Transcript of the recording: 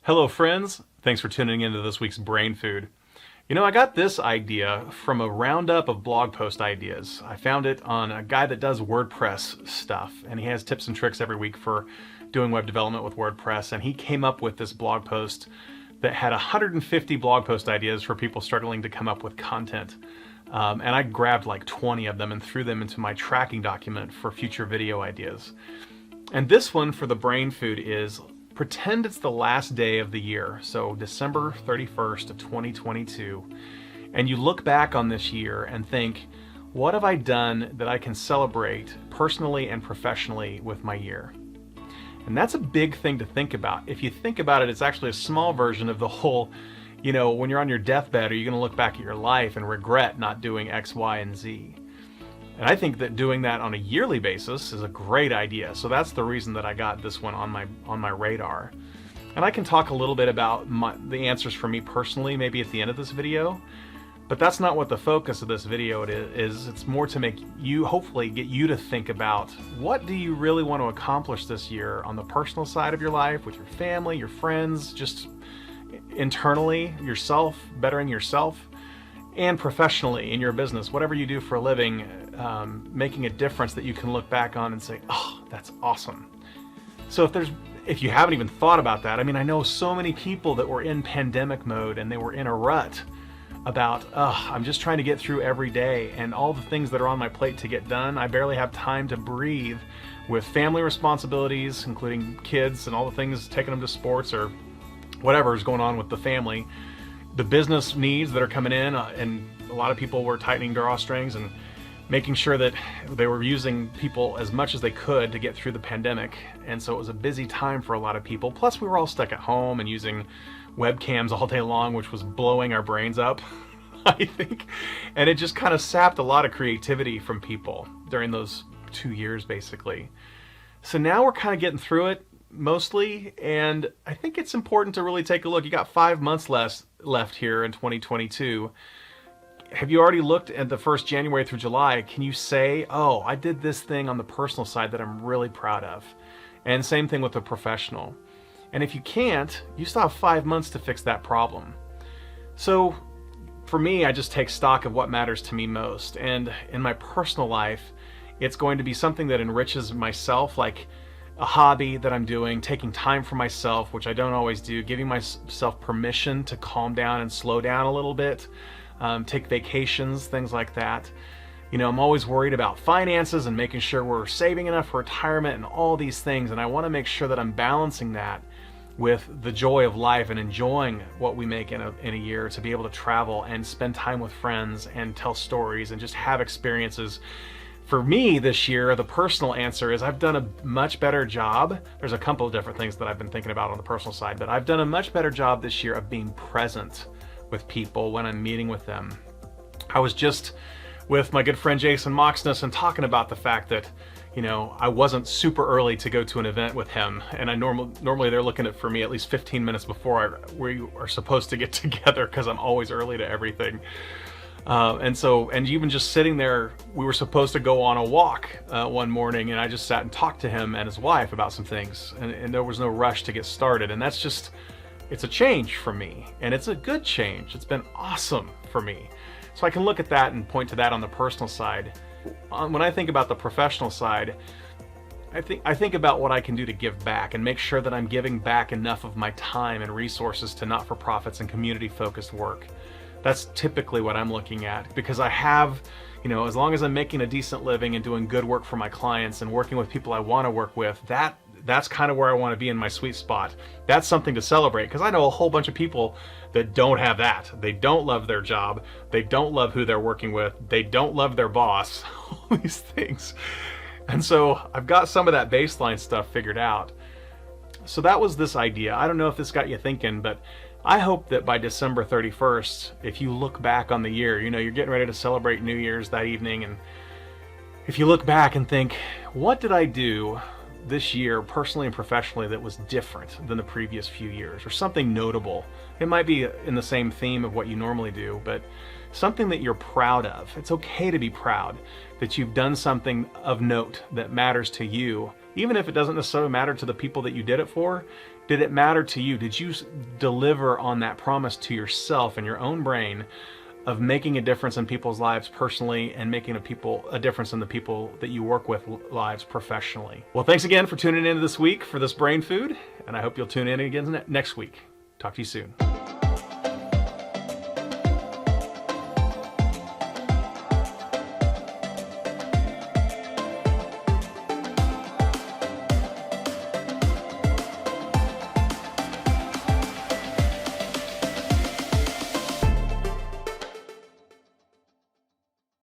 Hello friends, thanks for tuning into this week's Brain Food. You know, I got this idea from a roundup of blog post ideas. I found it on a guy that does WordPress stuff, and he has tips and tricks every week for doing web development with WordPress, and he came up with this blog post that had 150 blog post ideas for people struggling to come up with content. And I grabbed like 20 of them and threw them into my tracking document for future video ideas. And this one for the Brain Food is: pretend it's the last day of the year, so December 31st of 2022, and you look back on this year and think, what have I done that I can celebrate personally and professionally with my year? And that's a big thing to think about. If you think about it, it's actually a small version of the whole, you know, when you're on your deathbed, are you going to look back at your life and regret not doing X, Y, and Z? And I think that doing that on a yearly basis is a great idea. So that's the reason that I got this one on my radar. And I can talk a little bit about the answers for me personally, maybe at the end of this video. But that's not what the focus of this video is. It's more to make you, hopefully get you to think about, what do you really want to accomplish this year on the personal side of your life, with your family, your friends, just internally, yourself, bettering yourself, and professionally in your business, whatever you do for a living, making a difference that you can look back on and say, oh, that's awesome. So if you haven't even thought about that, I mean, I know so many people that were in pandemic mode and they were in a rut about, I'm just trying to get through every day and all the things that are on my plate to get done. I barely have time to breathe with family responsibilities, including kids and all the things, taking them to sports or whatever is going on with the family. The business needs that are coming in, and a lot of people were tightening drawstrings and making sure that they were using people as much as they could to get through the pandemic. And so it was a busy time for a lot of people. Plus we were all stuck at home and using webcams all day long, which was blowing our brains up, I think. And it just kind of sapped a lot of creativity from people during those 2 years, basically. So now we're kind of getting through it mostly, and I think it's important to really take a look. You got 5 months left here in 2022. Have you already looked at the first January through July? Can you say, oh, I did this thing on the personal side that I'm really proud of? And same thing with the professional. And if you can't, you still have 5 months to fix that problem. So for me, I just take stock of what matters to me most. And in my personal life, it's going to be something that enriches myself, like a hobby that I'm doing, taking time for myself, which I don't always do, giving myself permission to calm down and slow down a little bit, take vacations, things like that. You know, I'm always worried about finances and making sure we're saving enough for retirement and all these things, and I want to make sure that I'm balancing that with the joy of life and enjoying what we make in a year, to be able to travel and spend time with friends and tell stories and just have experiences. For me this year, the personal answer is I've done a much better job. There's a couple of different things that I've been thinking about on the personal side, but I've done a much better job this year of being present with people when I'm meeting with them. I was just with my good friend Jason Moxness and talking about the fact that, you know, I wasn't super early to go to an event with him, and I normally they're looking for me at least 15 minutes before we are supposed to get together, because I'm always early to everything. And even just sitting there, we were supposed to go on a walk one morning, and I just sat and talked to him and his wife about some things, and there was no rush to get started. And that's just, it's a change for me, and it's a good change. It's been awesome for me. So I can look at that and point to that on the personal side. When I think about the professional side, I think about what I can do to give back and make sure that I'm giving back enough of my time and resources to not-for-profits and community-focused work. That's typically what I'm looking at, because I have, you know, as long as I'm making a decent living and doing good work for my clients and working with people I want to work with, that's kind of where I want to be in my sweet spot. That's something to celebrate, because I know a whole bunch of people that don't have that. They don't love their job. They don't love who they're working with. They don't love their boss, all these things. And so I've got some of that baseline stuff figured out. So that was this idea. I don't know if this got you thinking, but I hope that by December 31st, if you look back on the year, you know, you're getting ready to celebrate New Year's that evening, and if you look back and think, what did I do this year, personally and professionally, that was different than the previous few years, or something notable? It might be in the same theme of what you normally do, but something that you're proud of. It's okay to be proud that you've done something of note that matters to you, even if it doesn't necessarily matter to the people that you did it for. Did it matter to you? Did you deliver on that promise to yourself and your own brain of making a difference in people's lives personally and making a difference in the people that you work with lives professionally? Well, thanks again for tuning in this week for this brain food, and I hope you'll tune in again next week. Talk to you soon.